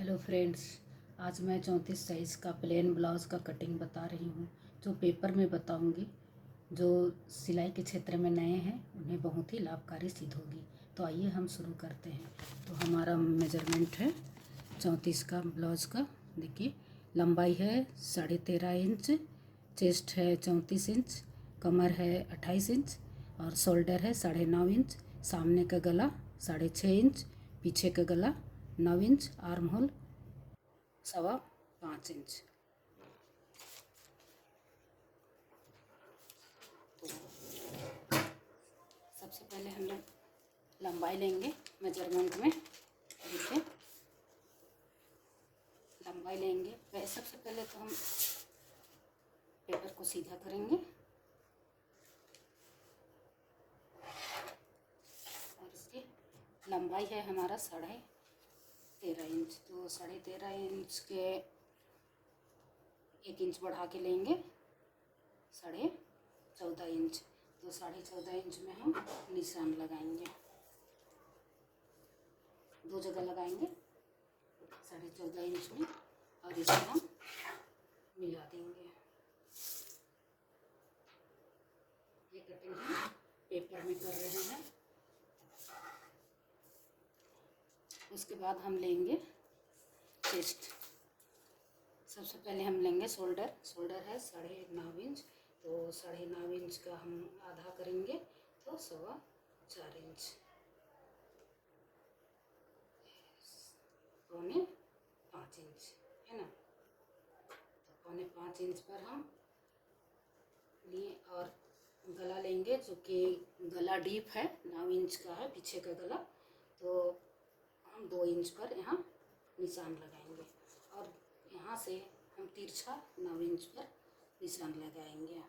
Hello friends, आज मैं 34 size का प्लेन ब्लाउज़ का कटिंग बता रही हूँ। जो पेपर में बताऊँगी, जो सिलाई के क्षेत्र में नए हैं उन्हें बहुत ही लाभकारी सिद्ध होगी। तो आइए हम शुरू करते हैं। तो हमारा मेजरमेंट है 34 का ब्लाउज़ का। देखिए, लंबाई है 13.5 इंच, चेस्ट है 34 इंच, कमर है 28 इंच और शोल्डर है 9.5 इंच, सामने का गला 6.5 इंच, पीछे का गला 9 इंच, आर्म होल 5.25 इंच। सबसे पहले हम लोग लंबाई लेंगे मेजरमेंट में। देखिए, लंबाई लेंगे। सबसे पहले तो हम पेपर को सीधा करेंगे और इसकी लंबाई है हमारा 13.5 इंच। तो 13.5 इंच के 1 इंच बढ़ा के लेंगे 14.5 इंच। तो 14.5 इंच में हम निशान लगाएंगे, 2 जगह लगाएंगे 14.5 इंच में और इसे हम मिला देंगे। ये कटिंग हम पेपर में कर रहे हैं। उसके बाद हम लेंगे चेस्ट। सबसे पहले हम लेंगे शोल्डर। शोल्डर है 9.5 इंच, तो 9.5 इंच का हम आधा करेंगे तो 4.25 इंच, 5.25 इंच है ना। तो 5.25 इंच पर हम लिए और गला लेंगे, जो कि गला डीप है, 9 इंच का है पीछे का गला। तो हम 2 इंच पर यहाँ निशान लगाएंगे और यहाँ से हम तिरछा 9 इंच पर निशान लगाएंगे।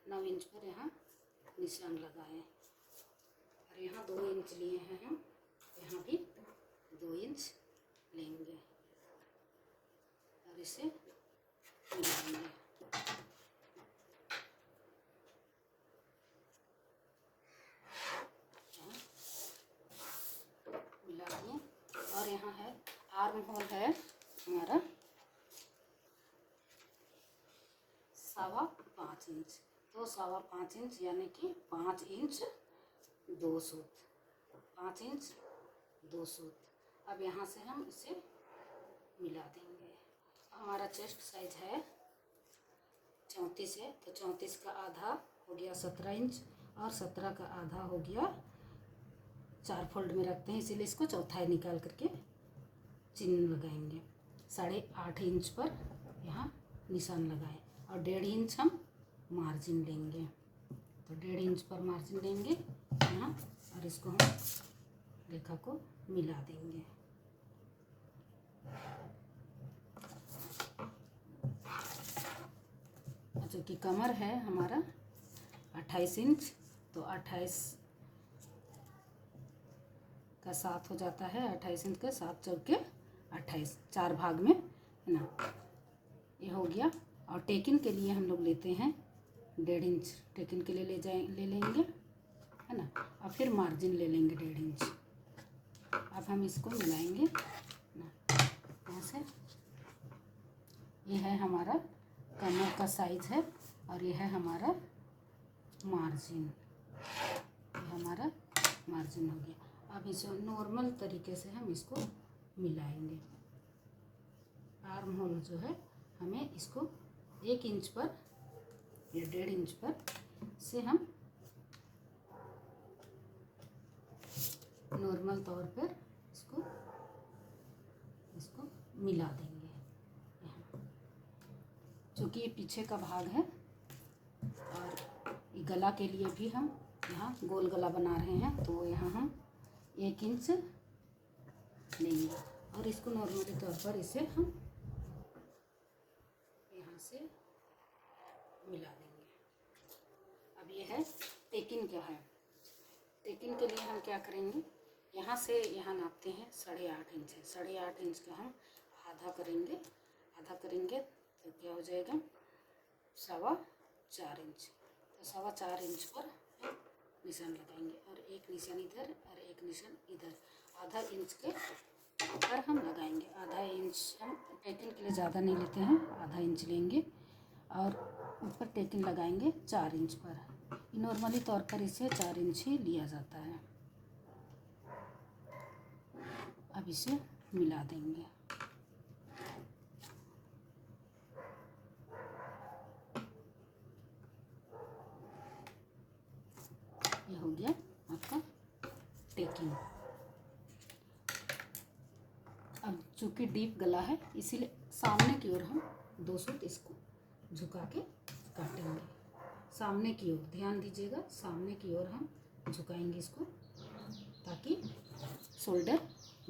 9 इंच पर यहाँ निशान लगाएं और यहाँ 2 इंच लिए हैं हम, यहाँ भी 2 इंच लेंगे और इसे मिलाएंगे। मिला दिए और यहाँ है आर्म होल है हमारा 5.25 इंच। तो 5.25 इंच यानी कि 5 इंच 2 सूत, 5 इंच 2 सूत। अब यहाँ से हम इसे मिला देंगे। हमारा चेस्ट साइज है 34 है, तो 34 का आधा हो गया 17 इंच और 17 का आधा हो गया, 4 फोल्ड में रखते हैं इसीलिए इसको चौथाई निकाल करके चिन्ह लगाएंगे। 8.5 इंच पर यहाँ निशान लगाएं और 1.5 इंच हम मार्जिन लेंगे। तो 1.5 इंच पर मार्जिन लेंगे यहाँ और इसको हम रेखा को मिला देंगे। जो कि कमर है हमारा 28 इंच, तो 28 का 7 हो जाता है। 28 इंच का 7 चौके 28, 4 भाग में है ना। ये हो गया। और टेकिन के लिए हम लोग लेते हैं 1.5 इंच। टेकिन के लिए ले लेंगे है ना, और फिर मार्जिन ले लेंगे 1.5 इंच। अब हम इसको मिलाएंगे ना यहाँ से। ये है हमारा कमर का साइज है और ये है हमारा मार्जिन। ये हमारा मार्जिन हो गया। अब इसे नॉर्मल तरीके से हम इसको मिलाएंगे। आर्म होल जो है हमें इसको 1 इंच पर या 1.5 इंच पर से हम नॉर्मल तौर पर इसको मिला देंगे यहाँ, क्योंकि ये पीछे का भाग है। और गला के लिए भी हम यहाँ गोल गला बना रहे हैं, तो यहाँ हम 1 इंच लेंगे और इसको नॉर्मली तौर पर इसे हम यहाँ से मिला देंगे। अब ये है टेकिन क्या है। टेकिन के लिए हम क्या करेंगे, यहाँ से यहाँ नापते हैं 8.5 इंच है। 8.5 इंच का हम आधा करेंगे तो क्या हो जाएगा 4.25 इंच। तो 4.25 इंच पर निशान लगाएंगे और एक निशान इधर और एक निशान इधर। आधा इंच के पर हम लगाएंगे। आधा इंच हम टेकिन के लिए ज़्यादा नहीं लेते हैं, आधा इंच लेंगे और ऊपर टेकिन लगाएंगे 4 इंच पर। नॉर्मली तौर पर इसे 4 इंच ही लिया जाता है। अब इसे मिला देंगे। ये हो गया आपका टेकिंग। अब चूँकि डीप गला है इसीलिए सामने की ओर हम 2 सूत इसको झुका के काटेंगे। सामने की ओर ध्यान दीजिएगा, सामने की ओर हम झुकाएंगे इसको ताकि शोल्डर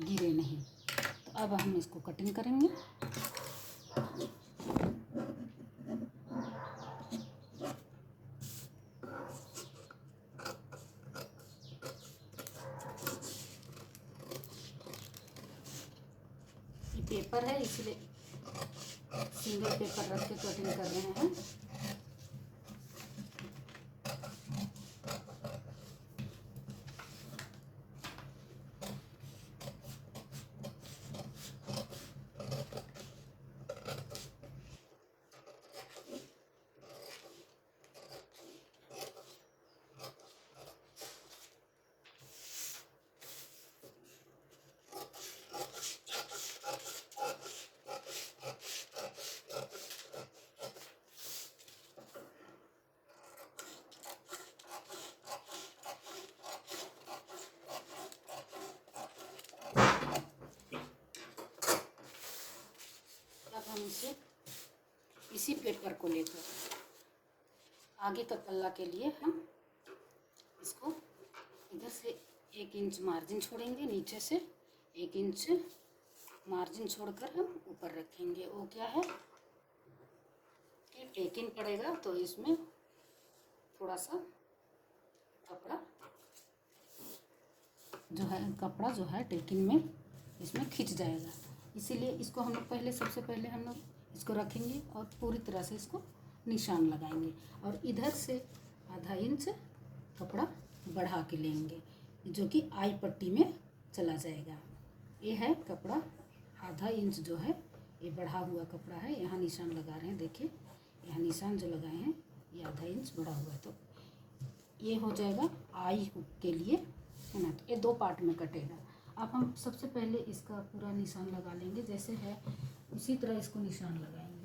गिरे नहीं। तो अब हम इसको कटिंग करेंगे। ये पेपर है इसलिए सिंगल पेपर रख के कटिंग कर रहे हैं। हम इसी पेपर को लेकर आगे का पल्ला के लिए हम इसको इधर से 1 इंच मार्जिन छोड़ेंगे, नीचे से 1 इंच मार्जिन छोड़कर हम ऊपर रखेंगे। वो क्या है कि टेकिंग पड़ेगा तो इसमें थोड़ा सा कपड़ा जो है टेकिंग में इसमें खिंच जाएगा। इसीलिए इसको हम लोग सबसे पहले हम लोग इसको रखेंगे और पूरी तरह से इसको निशान लगाएंगे और इधर से आधा इंच कपड़ा बढ़ा के लेंगे जो कि आई पट्टी में चला जाएगा। ये है कपड़ा आधा इंच जो है ये बढ़ा हुआ कपड़ा है। यहाँ निशान लगा रहे हैं, देखिए यहाँ निशान जो लगाए हैं ये आधा इंच बढ़ा हुआ है। तो ये हो जाएगा आई हुक के लिए, है ना। तो ये 2 पार्ट में कटेगा। अब हम सबसे पहले इसका पूरा निशान लगा लेंगे, जैसे है उसी तरह इसको निशान लगाएंगे।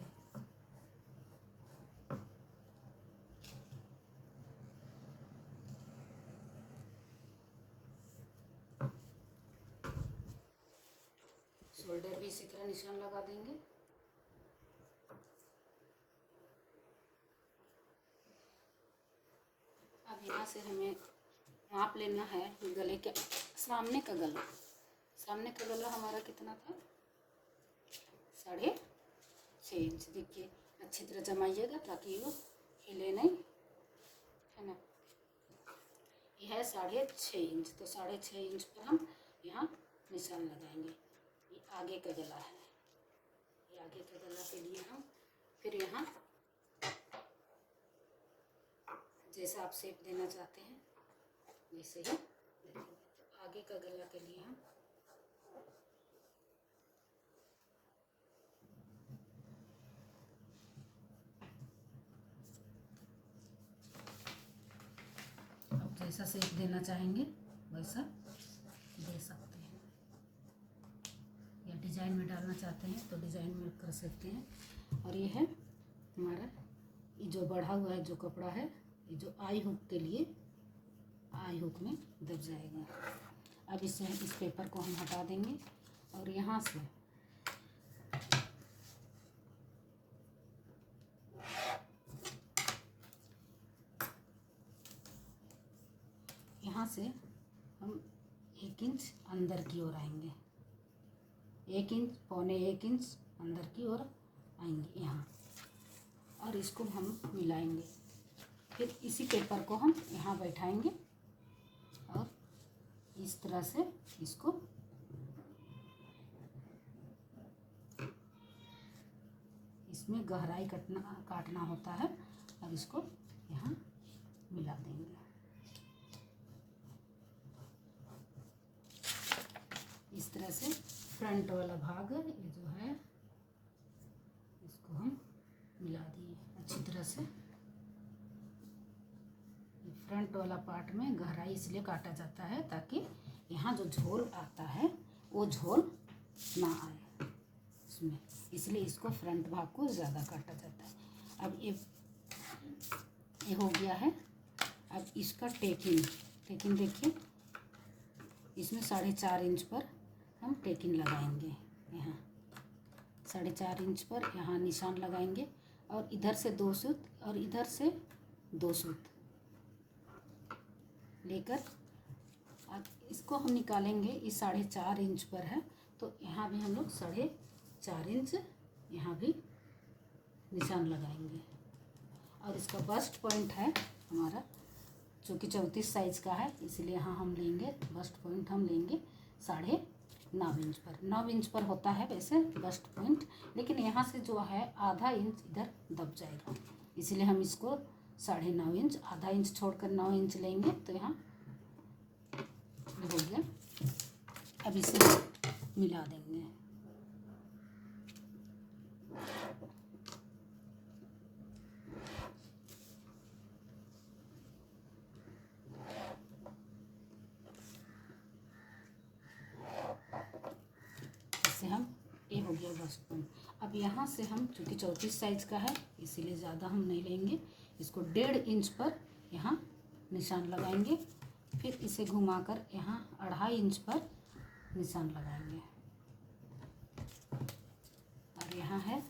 शोल्डर भी इसी तरह निशान लगा देंगे। अब यहाँ से हमें नाप लेना है गले के सामने का गला। सामने का गला हमारा कितना था? 6.5 इंच। देखिए अच्छी तरह जमाइएगा ताकि वो हिले नहीं, है ना। यह है 6.5 इंच। तो 6.5 इंच पर हम यहाँ निशान लगाएंगे। ये आगे का गला है। ये आगे का गला के लिए हम फिर यहाँ जैसा आप शेप देना चाहते हैं वैसे ही देखेंगे। तो आगे का गला के लिए हम अब जैसा शेप देना चाहेंगे वैसा दे सकते हैं, या डिज़ाइन में डालना चाहते हैं तो डिज़ाइन में कर सकते हैं। और ये है हमारा ये जो बढ़ा हुआ है जो कपड़ा है, ये जो आई हुक के लिए आई हुक में दब जाएगा। अब इस पेपर को हम हटा देंगे और यहाँ से हम 1 इंच अंदर की ओर आएंगे। 1 इंच, 1.25 इंच अंदर की ओर आएंगे यहाँ और इसको हम मिलाएंगे। फिर इसी पेपर को हम यहाँ बैठाएंगे और इस तरह से इसको इसमें गहराई काटना होता है और इसको यहाँ मिला देंगे। इस तरह से फ्रंट वाला भाग ये जो है इसको हम मिला दिए अच्छी तरह से। फ्रंट वाला पार्ट में गहराई इसलिए काटा जाता है ताकि यहाँ जो झोल आता है वो झोल ना आए इसमें, इसलिए इसको फ्रंट भाग को ज़्यादा काटा जाता है। अब ये हो गया है। अब इसका टेकिन देखिए, इसमें 4.5 इंच पर हम टेकिन लगाएंगे। यहाँ 4.5 इंच पर यहाँ निशान लगाएंगे और इधर से 2 सूत और इधर से 2 सूत लेकर अब इसको हम निकालेंगे। इस 4.5 इंच पर है तो यहाँ भी हम लोग 4.5 इंच यहाँ भी निशान लगाएंगे। और इसका बस्ट पॉइंट है हमारा, चूँकि 34 साइज का है इसलिए यहाँ हम लेंगे बस्ट पॉइंट, हम लेंगे 9.5 इंच पर। 9 इंच पर होता है वैसे बस्ट पॉइंट, लेकिन यहाँ से जो है आधा इंच इधर दब जाएगा, इसलिए हम इसको 9.5 इंच, आधा इंच छोड़कर 9 इंच लेंगे। तो यहाँ हो गया। अब इसे मिला देंगे। हम ये हो गया बस्ट पॉइंट। अब यहाँ से हम चूँकि 34 साइज का है इसीलिए ज़्यादा हम नहीं लेंगे, इसको 1.5 इंच पर यहाँ निशान लगाएंगे। फिर इसे घुमाकर यहाँ 2.5 इंच पर निशान लगाएंगे और यहाँ है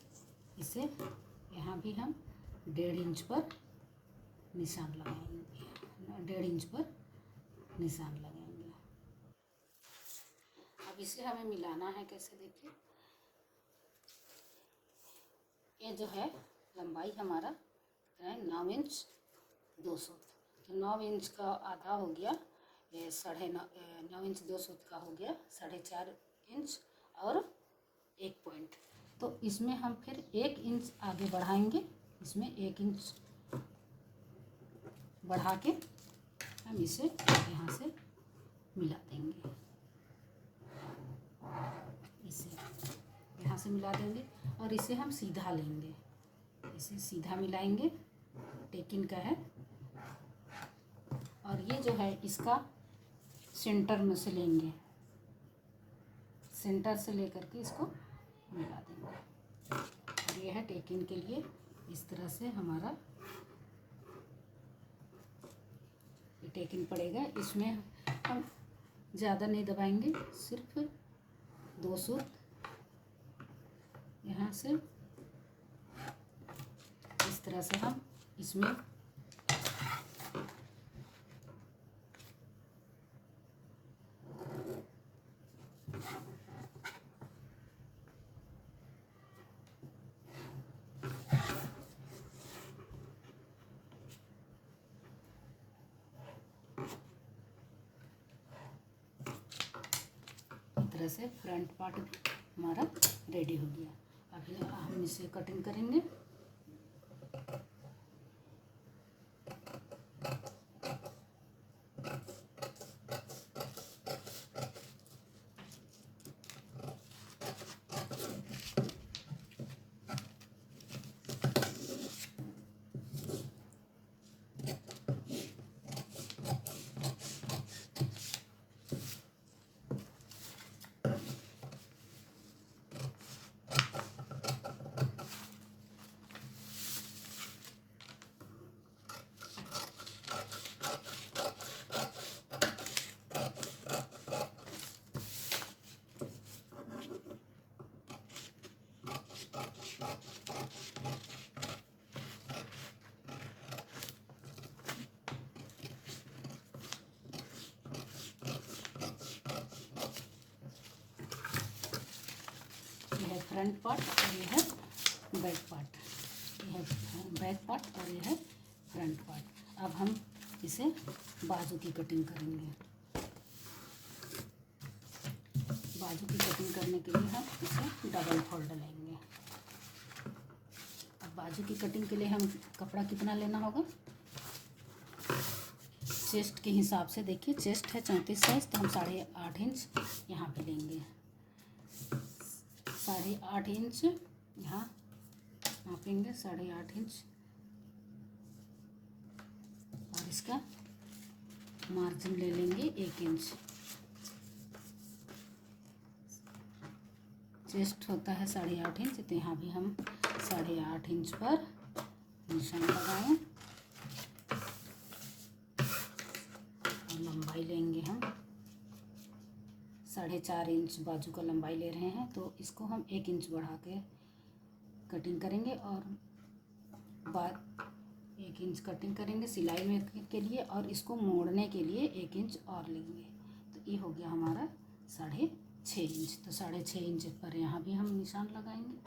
इसे यहाँ भी हम 1.5 इंच पर निशान लगाएंगे, 1.5 इंच पर निशान लगाएंगे। अब इसे हमें मिलाना है कैसे, देखिए ये जो है लंबाई हमारा है 9 इंच 2 सूत, तो 9 इंच का आधा हो गया, ये 9.5 इंच 2 सूत का हो गया 4.5 इंच और 1 पॉइंट। तो इसमें हम फिर 1 इंच आगे बढ़ाएंगे, इसमें 1 इंच बढ़ा के हम इसे यहाँ से मिला देंगे, इसे यहाँ से मिला देंगे और इसे हम सीधा लेंगे, इसे सीधा मिलाएंगे, टेकिन का है। और ये जो है इसका सेंटर में से लेंगे, सेंटर से लेकर के इसको मिला देंगे। और ये है टेकिन के लिए, इस तरह से हमारा ये टेकिन पड़ेगा। इसमें हम ज़्यादा नहीं दबाएंगे, सिर्फ 2 सूत यहाँ से इस तरह से हम इसमें तरह से फ्रंट पार्ट भी हमारा रेडी हो गया। अभी हम इसे कटिंग करेंगे। ये है फ्रंट पार्ट और ये है बैक पार्ट, ये है बैक पार्ट और ये है फ्रंट पार्ट। अब हम इसे बाजू की कटिंग करेंगे। बाजू की कटिंग करने के लिए हम इसे डबल फोल्ड लेंगे। अब बाजू की कटिंग के लिए हम कपड़ा कितना लेना होगा, चेस्ट के हिसाब से देखिए, चेस्ट है 34 साइज तो हम 8.5 इंच यहाँ पे लेंगे। 8.5 इंच यहाँ नापेंगे, 8.5 इंच। और इसका मार्जिन ले लेंगे 1 इंच। चेस्ट होता है 8.5 इंच, तो यहाँ भी हम 8.5 इंच पर निशान लगाएं। और लंबाई लेंगे हम 4.5 इंच बाजू का लंबाई ले रहे हैं, तो इसको हम 1 इंच बढ़ा के कटिंग करेंगे। और बाद 1 इंच कटिंग करेंगे सिलाई में के लिए, और इसको मोड़ने के लिए 1 इंच और लेंगे। तो ये हो गया हमारा 6.5 इंच। तो 6.5 इंच पर यहाँ भी हम निशान लगाएंगे,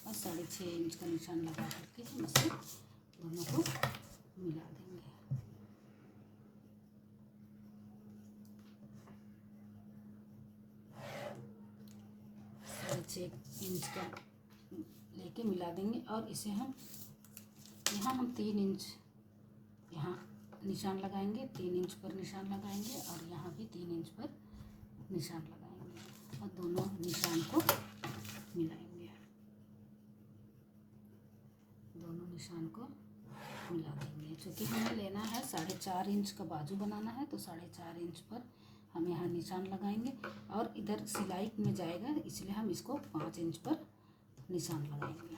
और 6.5 इंच का निशान लगा करके हम इसे दोनों को मिला देंगे। 6.5 इंच का लेके मिला देंगे। और इसे हम यहाँ 3 इंच यहाँ निशान लगाएंगे, 3 इंच पर निशान लगाएंगे, और यहाँ भी 3 इंच पर निशान लगाएंगे, और दोनों निशान को मिलाएंगे, दोनों निशान को मिला देंगे। चूँकि हमें लेना है 4.5 इंच का बाजू बनाना है, तो 4.5 इंच पर हम यहाँ निशान लगाएंगे, और इधर सिलाई में जाएगा, इसलिए हम इसको 5 इंच पर निशान लगाएंगे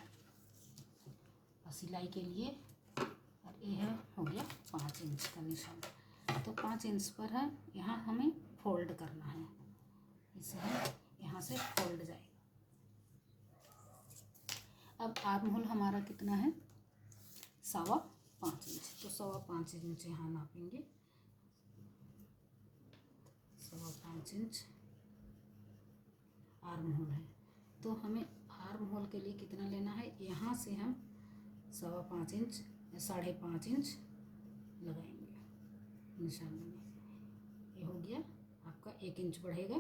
और सिलाई के लिए। और यह हो गया 5 इंच का निशान। तो 5 इंच पर है, यहाँ हमें फोल्ड करना है, इसे हम यहाँ से फोल्ड जाएगा। अब आर्म होल हमारा कितना है, 5.25 इंच। तो 5.25 इंच यहाँ नापेंगे, 5.25 इंच आर्म होल है। तो हमें आर्म होल के लिए कितना लेना है, यहाँ से हम 5.25 इंच या 5.5 इंच लगाएंगे निशान में। ये हो गया आपका 1 इंच बढ़ेगा,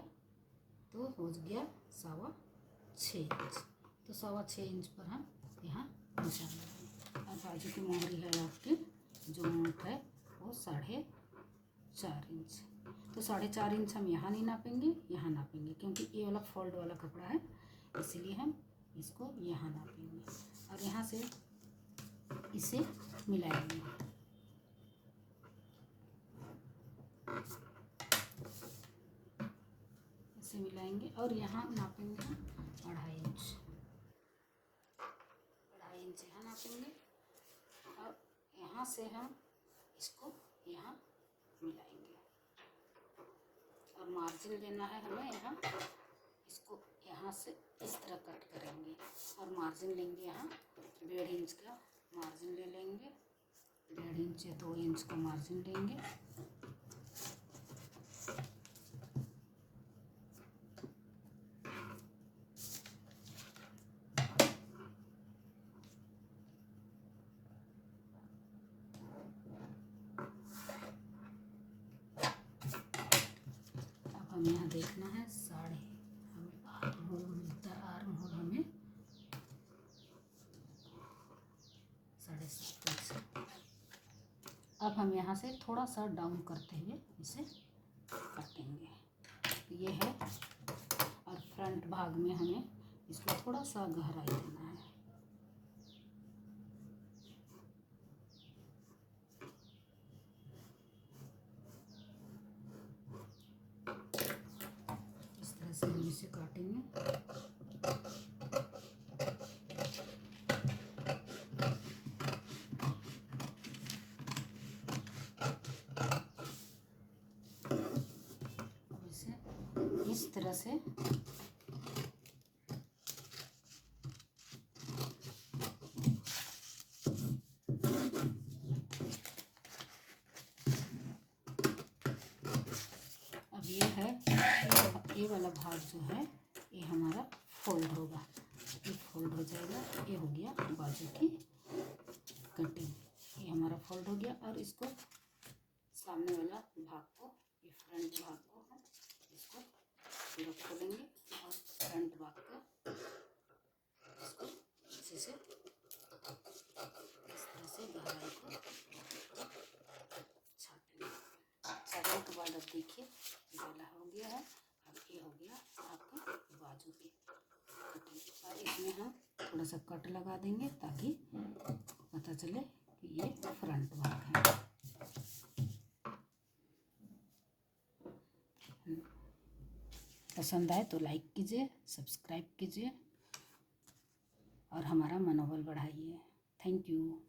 तो हो गया 6.25 इंच। तो 6.25 इंच पर हम यहाँ निशान लगाएंगे। और बाजू की मोहरी है आपकी, जो नोट है वो 4.5 इंच। तो 4.5 इंच हम यहाँ नहीं नापेंगे, यहाँ नापेंगे, क्योंकि ये वाला फोल्ड वाला कपड़ा है, इसीलिए हम इसको यहाँ नापेंगे। और यहाँ से इसे मिलाएंगे। इसे मिलाएंगे और यहाँ नापेंगे हम 2.5 इंच। 2.5 इंच यहाँ नापेंगे, और यहाँ से हम इसको यहाँ मिलाएंगे। और मार्जिन लेना है हमें यहाँ, इसको यहाँ से इस तरह कट करेंगे, और मार्जिन लेंगे यहाँ 1.5 इंच का मार्जिन ले लेंगे, 1.5 इंच या 2 इंच का मार्जिन लेंगे। अब हमें यहाँ देखना है हमें आर्म होल मिलता है, आर्म होल हमें 7.5 इंच। अब हम यहाँ से थोड़ा सा डाउन करते हुए इसे काटेंगे। ये है, और फ्रंट भाग में हमें इसको थोड़ा सा गहराई देना है। इस तरह से हम इसे काटेंगे। अब इसे इस तरह से ये है, ये वाला भाग जो है ये हमारा फोल्ड होगा, ये फोल्ड हो जाएगा। ये हो गया बाजू की कटिंग, ये हमारा फोल्ड हो गया। और इसको सामने वाला भाग को, ये फ्रंट भाग को हम इसको पूरा खोलेंगे, और फ्रंट भाग का इसको अच्छे से इस तरह से गहराई को छाटेंगे। छाटने के बाद अब देखिए ये वाला हो गया है। अब ये हो गया आपका बाजू की और इसमें हम थोड़ा सा कट लगा देंगे ताकि पता चले कि ये फ्रंट भाग है। पसंद आए तो लाइक कीजिए, सब्सक्राइब कीजिए और हमारा मनोबल बढ़ाइए। Thank you.